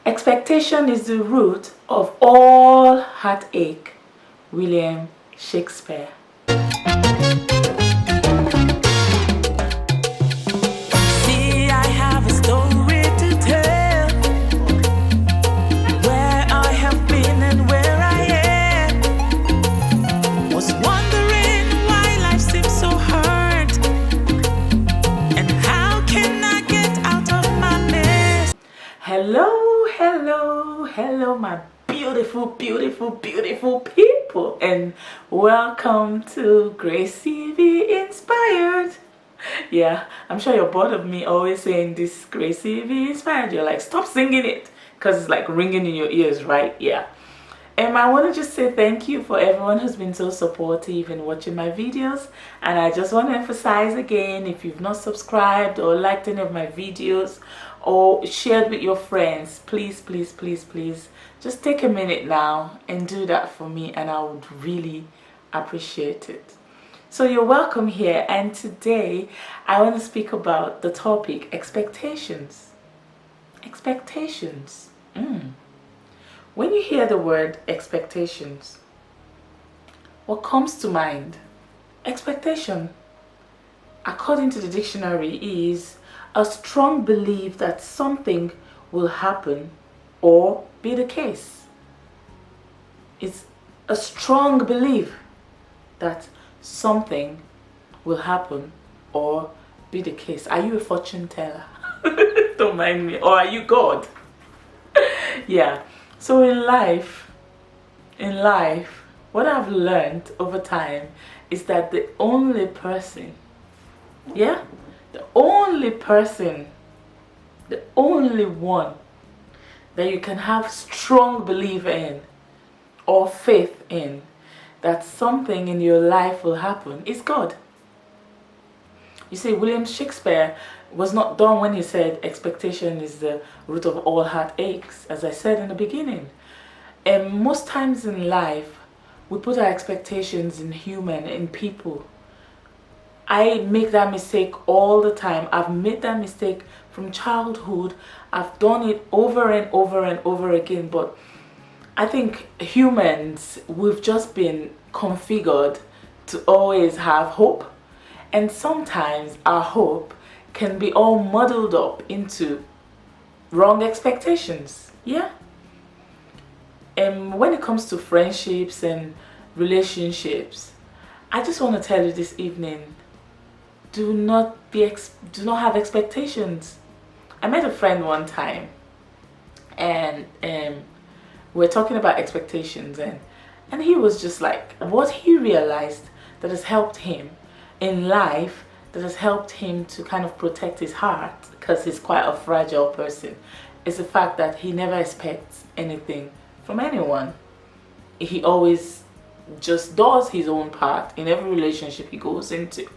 Expectation is the root of all heartache. William Shakespeare. See, I have a story to tell, where I have been and where I am. Was wondering why life seems so hard, and how can I get out of my mess? Hello, my beautiful people, and welcome to Grace TV Inspired. Yeah, I'm sure you're bored of me always saying this Grace TV Inspired. You're like, stop singing it, because it's like ringing in your ears, right? Yeah. And I want to just say thank you for everyone who's been so supportive in watching my videos. And I just want to emphasize again, if you've not subscribed or liked any of my videos or shared with your friends, please just take a minute now and do that for me, and I would really appreciate it. So you're welcome here, and today I want to speak about the topic expectations. Expectations. When you hear the word expectations, what comes to mind? Expectation, according to the dictionary, is a strong belief that something will happen or be the case. It's a strong belief that something will happen or be the case. Are you a fortune teller? Don't mind me. Or are you God? Yeah. So in life, what I've learned over time is that the only person, the only one that you can have strong belief in or faith in that something in your life will happen is God. You see, William Shakespeare was not done when he said expectation is the root of all heartaches, as I said in the beginning. And most times in life, we put our expectations in people. I make that mistake all the time. I've made that mistake from childhood. I've done it over and over again. But I think humans, we've just been configured to always have hope. And sometimes our hope can be all muddled up into wrong expectations. Yeah. And when it comes to friendships and relationships, I just want to tell you this evening, do not have expectations. I met a friend one time, and we're talking about expectations, and he was just like, what he realized that has helped him in life, that has helped him to kind of protect his heart, because he's quite a fragile person, is the fact that he never expects anything from anyone. He always just does his own part in every relationship he goes into,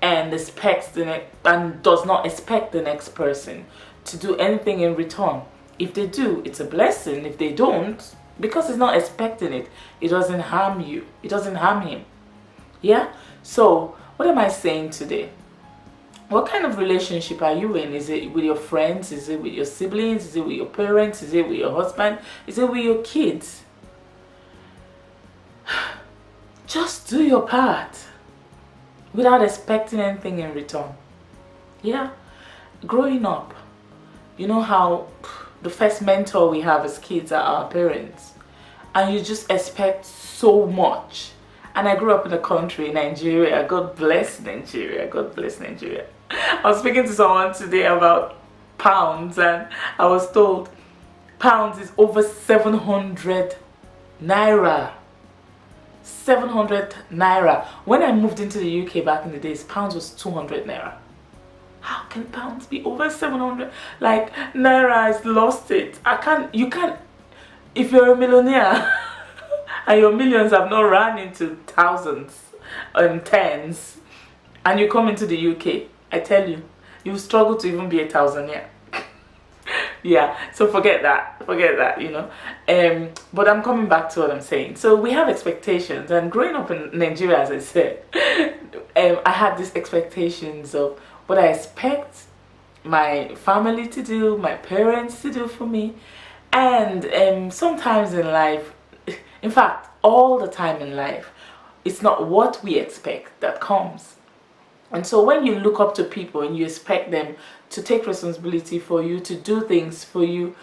and does not expect the next person to do anything in return. If they do, it's a blessing. If they don't, because he's not expecting it, it doesn't harm you. It doesn't harm him. Yeah? So, what am I saying today? What kind of relationship are you in? Is it with your friends? Is it with your siblings? Is it with your parents? Is it with your husband? Is it with your kids? Just do your part without expecting anything in return. Yeah? Growing up, you know how the first mentor we have as kids are our parents, and you just expect so much. And I grew up in a country, Nigeria. God bless Nigeria. God bless Nigeria. I was speaking to someone today about pounds, and I was told pounds is over 700 naira. 700 naira. When I moved into the UK back in the days, pounds was 200 naira. How can pounds be over 700? Like, naira has lost it. You can't, if you're a millionaire and your millions have not run into thousands and tens, and you come into the UK, I tell you, you struggle to even be a thousandaire. Yeah, so forget that, you know. But I'm coming back to what I'm saying. So we have expectations, and growing up in Nigeria, as I said, I had these expectations of what I expect my family to do, my parents to do for me. And sometimes in life, in fact, all the time in life, it's not what we expect that comes. And so when you look up to people and you expect them to take responsibility for you, to do things for you,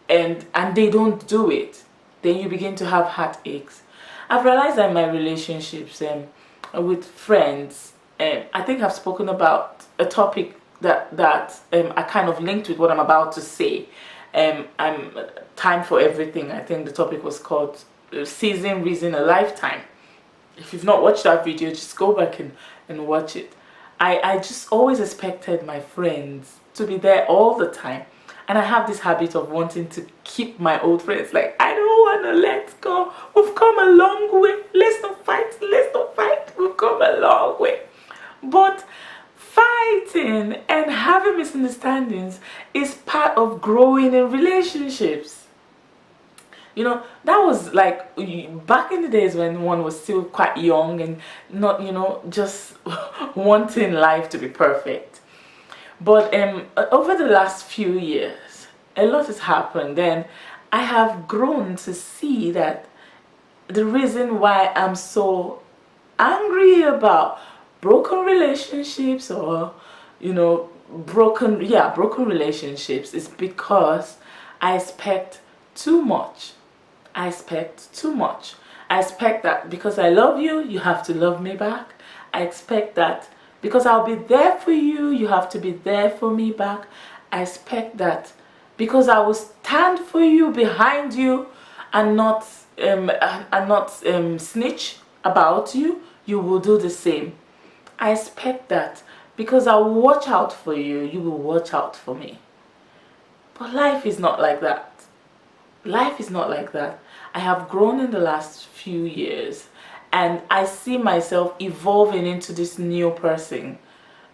and they don't do it, then you begin to have heartaches. I've realized that in my relationships with friends, I think I've spoken about a topic that I kind of linked with what I'm about to say. I'm Time for Everything. I think the topic was called Season, Reason, a Lifetime. If you've not watched that video, just go back and watch it. I just always expected my friends to be there all the time. And I have this habit of wanting to keep my old friends. Like, I don't want to let go. We've come a long way. Let's not fight. Let's not fight. We've come a long way. But fighting and having misunderstandings is part of growing in relationships. You know, that was like back in the days when one was still quite young and not, just wanting life to be perfect. But over the last few years, a lot has happened, and I have grown to see that the reason why I'm so angry about broken relationships or, broken relationships is because I expect too much. I expect too much. I expect that because I love you, you have to love me back. I expect that because I'll be there for you, you have to be there for me back. I expect that because I will stand for you, behind you, and not snitch about you, you will do the same. I expect that because I will watch out for you, you will watch out for me. But life is not like that. Life is not like that. I have grown in the last few years, and I see myself evolving into this new person,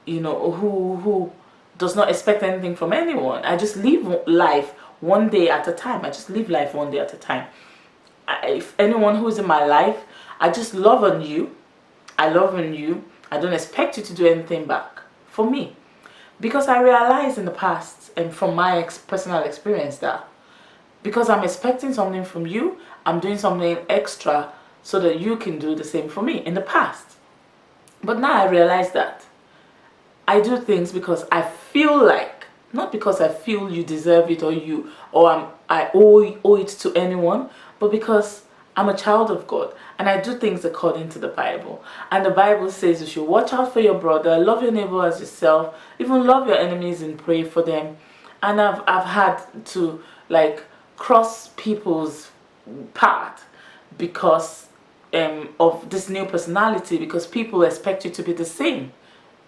who does not expect anything from anyone. I just live life one day at a time. I just live life one day at a time. If anyone who's in my life, I just love on you. I love on you. I don't expect you to do anything back for me. Because I realized in the past, and from my personal experience, that because I'm expecting something from you, I'm doing something extra so that you can do the same for me in the past. But now I realize that I do things because I feel like, not because I feel you deserve it or I owe it to anyone, but because I'm a child of God and I do things according to the Bible. And the Bible says you should watch out for your brother, love your neighbor as yourself, even love your enemies and pray for them. And I've had to cross people's path because of this new personality, because people expect you to be the same.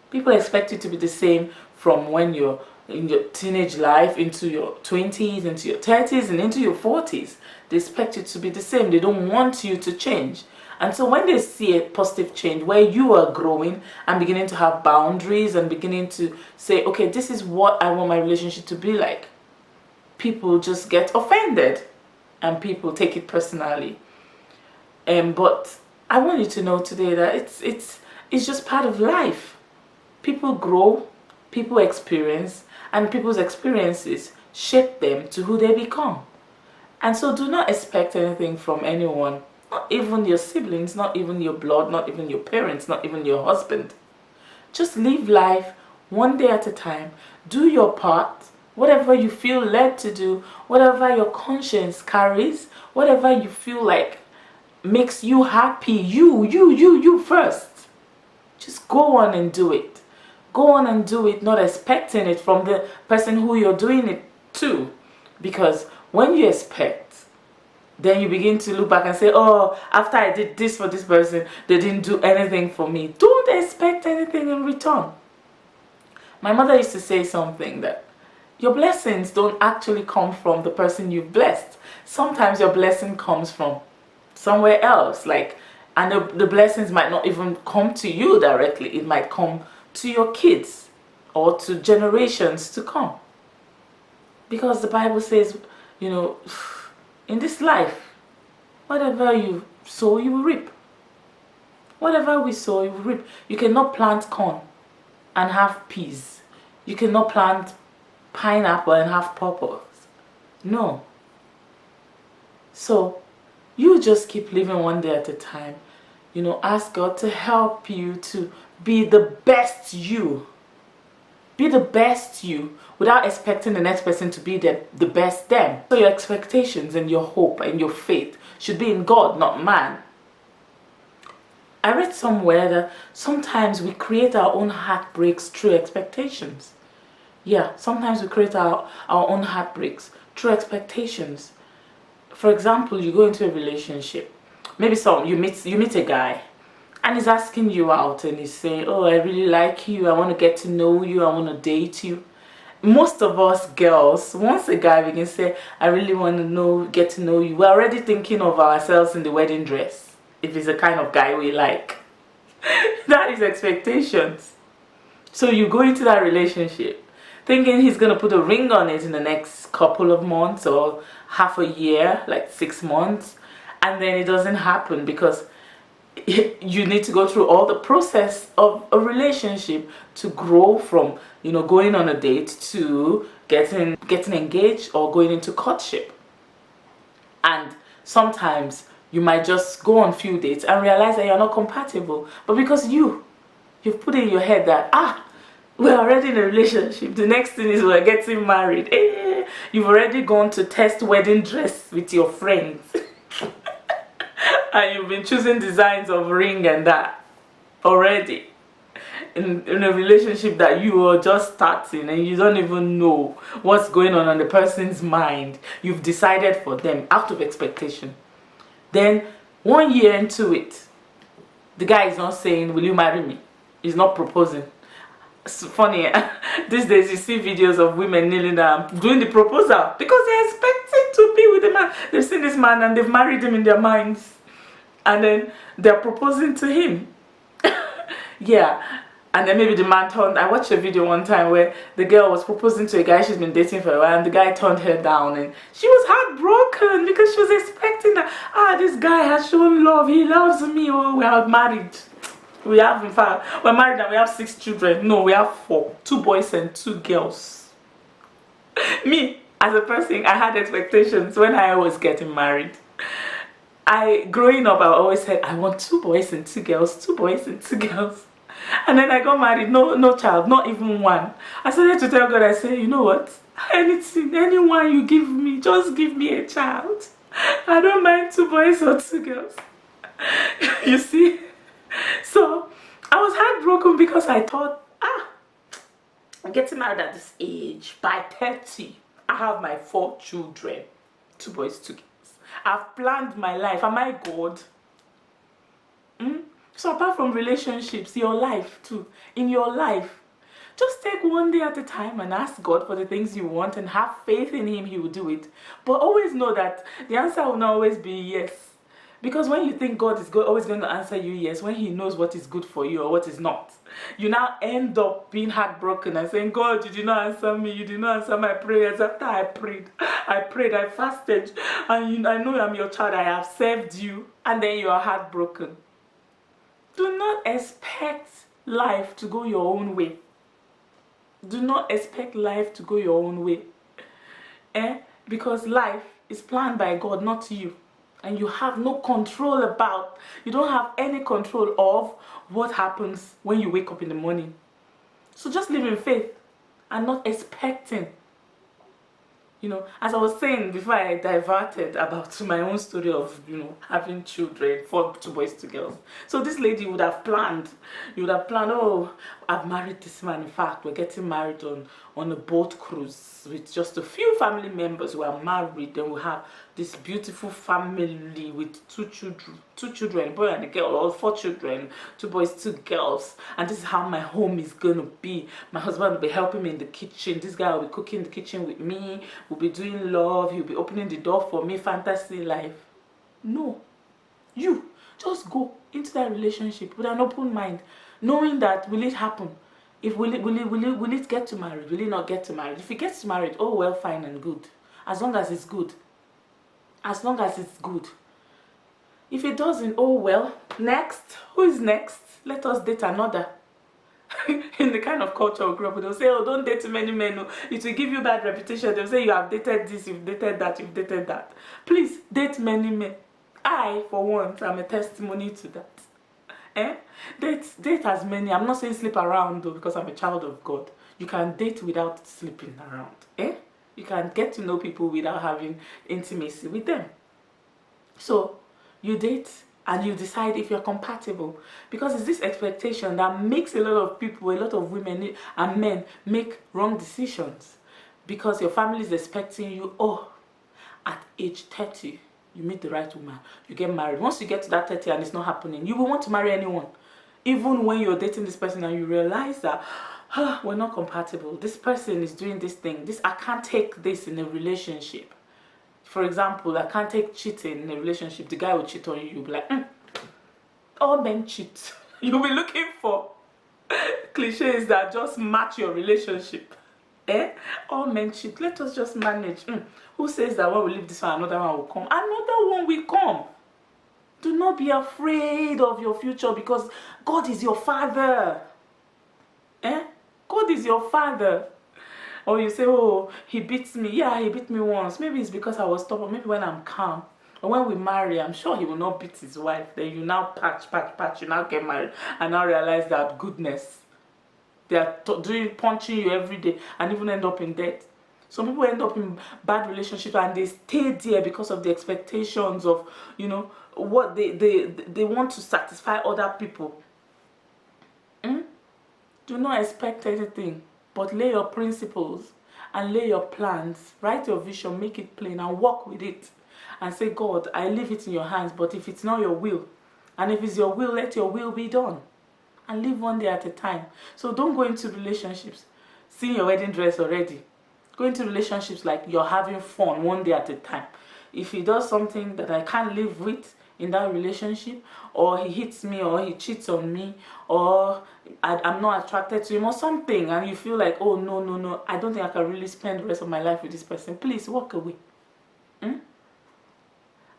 People expect you to be the same from when you're in your teenage life, into your 20s, into your 30s, and into your 40s. They expect you to be the same. They don't want you to change. And so when they see a positive change where you are growing and beginning to have boundaries and beginning to say, okay, this is what I want my relationship to be like, people just get offended and people take it personally. But I want you to know today that it's just part of life. People grow, people experience, and people's experiences shape them to who they become. And so do not expect anything from anyone, not even your siblings, not even your blood, not even your parents, not even your husband. Just live life one day at a time. Do your part. Whatever you feel led to do, whatever your conscience carries, whatever you feel like makes you happy, you first. Just go on and do it. Go on and do it, not expecting it from the person who you're doing it to. Because when you expect, then you begin to look back and say, oh, after I did this for this person, they didn't do anything for me. Don't expect anything in return. My mother used to say something that your blessings don't actually come from the person you've blessed. Sometimes your blessing comes from somewhere else. And the blessings might not even come to you directly. It might come to your kids or to generations to come. Because the Bible says, in this life, whatever you sow, you will reap. Whatever we sow, you will reap. You cannot plant corn and have peas. You cannot plant pineapple and have purples. No. So you just keep living one day at a time. You know, ask God to help you to be the best you. Be the best you without expecting the next person to be the best them. So your expectations and your hope and your faith should be in God, not man. I read somewhere that sometimes we create our own heartbreaks through expectations. Yeah, sometimes we create our own heartbreaks through expectations. For example, you go into a relationship. Maybe you meet a guy and he's asking you out and he's saying, oh, I really like you, I want to get to know you, I want to date you. Most of us girls, once a guy begins to say, I really want to get to know you, we're already thinking of ourselves in the wedding dress, if it's the kind of guy we like. That is expectations. So you go into that relationship thinking he's going to put a ring on it in the next couple of months or half a year, like 6 months, and then it doesn't happen because you need to go through all the process of a relationship to grow from, you know, going on a date to getting engaged or going into courtship. And sometimes you might just go on few dates and realize that you're not compatible, but because you've put in your head that we're already in a relationship, the next thing is we're getting married. You've already gone to test wedding dress with your friends. And you've been choosing designs of ring and that already in a relationship that you are just starting and you don't even know what's going on the person's mind. You've decided for them out of expectation. Then 1 year into it, the guy is not saying, will you marry me? He's not proposing. It's funny, these days you see videos of women kneeling down doing the proposal because they're expecting to be with the man. They've seen this man and they've married him in their minds. And then they're proposing to him. Yeah. And then maybe the man I watched a video one time where the girl was proposing to a guy she's been dating for a while and the guy turned her down and she was heartbroken because she was expecting that, this guy has shown love, he loves me, we are married. We're married and we have 6 children. No, we have 4, 2 boys and 2 girls. Me, as a person, I had expectations when I was getting married. Growing up, I always said, I want 2 boys and 2 girls, 2 boys and 2 girls. And then I got married, no child, not even 1. I started to tell God, I said, you know what? Anyone you give me, just give me a child. I don't mind 2 boys or 2 girls. You see? So I was heartbroken because I thought, I'm getting married at this age. By 30, I have my 4 children, 2 boys, 2 girls. I've planned my life. Am I God? So apart from relationships, your life too. In your life, just take 1 day at a time and ask God for the things you want and have faith in Him, He will do it. But always know that the answer will not always be yes. Because when you think God is always going to answer you yes, when He knows what is good for you or what is not, you now end up being heartbroken and saying, God, you did not answer me, you did not answer my prayers. After I prayed, I fasted, and I know I'm your child, I have served you, and then you are heartbroken. Do not expect life to go your own way. Do not expect life to go your own way. Because life is planned by God, not you. And you have no control you don't have any control of what happens when you wake up in the morning. So just live in faith and not expecting. You know, as I was saying before I diverted about my own story of, having children, 2 boys, 2 girls. So this lady would have planned, oh, I've married this man. In fact, we're getting married on a boat cruise with just a few family members who are married. Then we have this beautiful family with 2 children, boy and a girl, all 4 children, 2 boys, 2 girls. And this is how my home is gonna be. My husband will be helping me in the kitchen. This guy will be cooking in the kitchen with me. We'll be doing love. He'll be opening the door for me. Fantasy life. No. You just go into that relationship with an open mind, knowing that will it happen? Will it get to marriage? Will it not get to marriage? If it gets to marriage, oh well, fine and good. As long as it's good. As long as it's good. If it doesn't, oh well. Next. Who is next? Let us date another. in the kind of culture we grew up with, they'll say, oh, don't date too many men, no. It will give you bad reputation. They'll say you have dated this, you've dated that, you've dated that. Please, date many men. I, for once, am a testimony to that. Date as many. I'm not saying sleep around though, because I'm a child of God. You can date without sleeping around. You can get to know people without having intimacy with them. So you date and you decide if you're compatible, because it's this expectation that makes a lot of people, a lot of women and men make wrong decisions, because your family is expecting you, oh, at age 30 you meet the right woman, you get married. Once you get to that 30 and it's not happening, you will want to marry anyone, even when you're dating this person and you realize that we're not compatible. This person is doing this thing, I can't take this in a relationship. For example, I can't take cheating in a relationship. The guy will cheat on you. You'll be like, all men cheat. You'll be looking for cliches that just match your relationship. All men cheat. Let us just manage. Who says that when we leave this one, another one will come? Another one will come. Do not be afraid of your future, because God is your father. God is your father. Or you say, oh, he beats me. Yeah, he beat me once. Maybe it's because I was stubborn. Maybe when I'm calm. Or when we marry, I'm sure he will not beat his wife. Then you now patch. You now get married. And now realize that goodness. They are punching you every day and even end up in debt. Some people end up in bad relationships and they stay there because of the expectations of, what they want to satisfy other people. Do not expect anything, but lay your principles and lay your plans. Write your vision, make it plain, and walk with it. And say, God, I leave it in your hands, but if it's not your will, and if it's your will, let your will be done. And live one day at a time. So don't go into relationships seeing your wedding dress already. Go into relationships like you're having fun one day at a time. If he does something that I can't live with in that relationship, or he hits me, or he cheats on me, or I'm not attracted to him, or something, and you feel like, oh, no, I don't think I can really spend the rest of my life with this person, please walk away.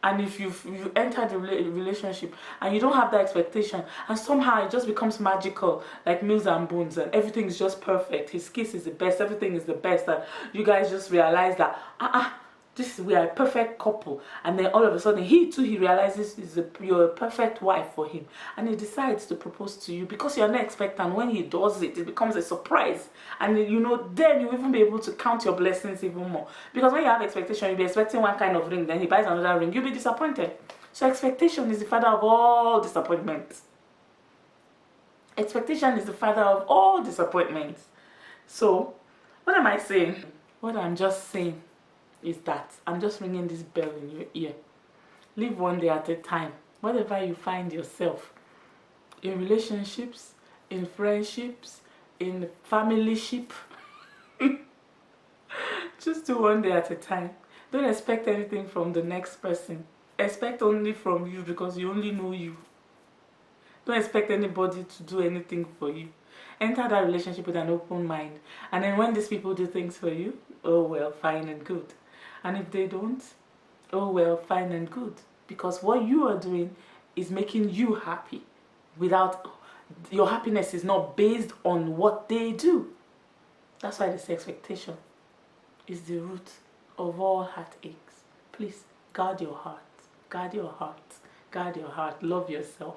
And if you enter the relationship and you don't have that expectation, and somehow it just becomes magical, like Mills and Bones, and everything is just perfect, his kiss is the best, everything is the best, and you guys just realize that we are a perfect couple, and then all of a sudden he realizes you're a perfect wife for him, and he decides to propose to you because you're not expectant. When he does it, it becomes a surprise, and then you even be able to count your blessings even more, because when you have expectation, you'll be expecting one kind of ring, then he buys another ring, you'll be disappointed. So expectation is the father of all disappointments. Expectation is the father of all disappointments. So what am I saying? What I'm just saying is that I'm just ringing this bell in your ear. Live one day at a time. Whatever you find yourself, in relationships, in friendships, in familyship, just do one day at a time. Don't expect anything from the next person. Expect only from you, because you only know you. Don't expect anybody to do anything for you. Enter that relationship with an open mind. And then when these people do things for you, oh well, fine and good. And if they don't, oh well, fine and good. Because what you are doing is making you happy. Your happiness is not based on what they do. That's why this expectation is the root of all heartaches. Please, guard your heart. Guard your heart. Guard your heart. Love yourself.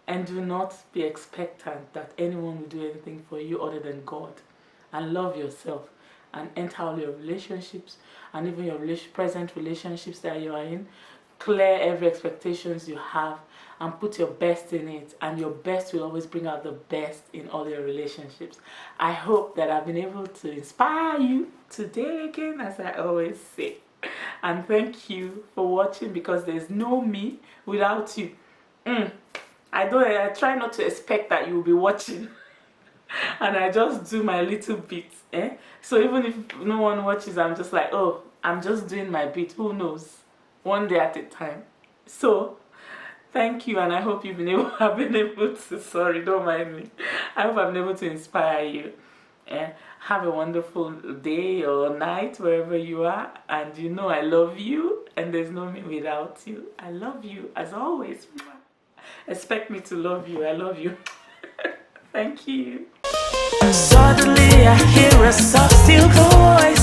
And do not be expectant that anyone will do anything for you other than God. And love yourself. And enter all your relationships, and even your present relationships that you are in. Clear every expectations you have and put your best in it, and your best will always bring out the best in all your relationships. I hope that I've been able to inspire you today again, as I always say. And thank you for watching, because there's no me without you. I try not to expect that you will be watching. And I just do my little bit. So even if no one watches, I'm just like, oh, I'm just doing my bit. Who knows? One day at a time. So thank you, and I hope you've been able to, sorry, don't mind me. I hope I've been able to inspire you. Have a wonderful day or night wherever you are, and I love you, and there's no me without you. I love you as always. Expect me to love you. I love you. Thank you. Suddenly I hear a soft, still voice.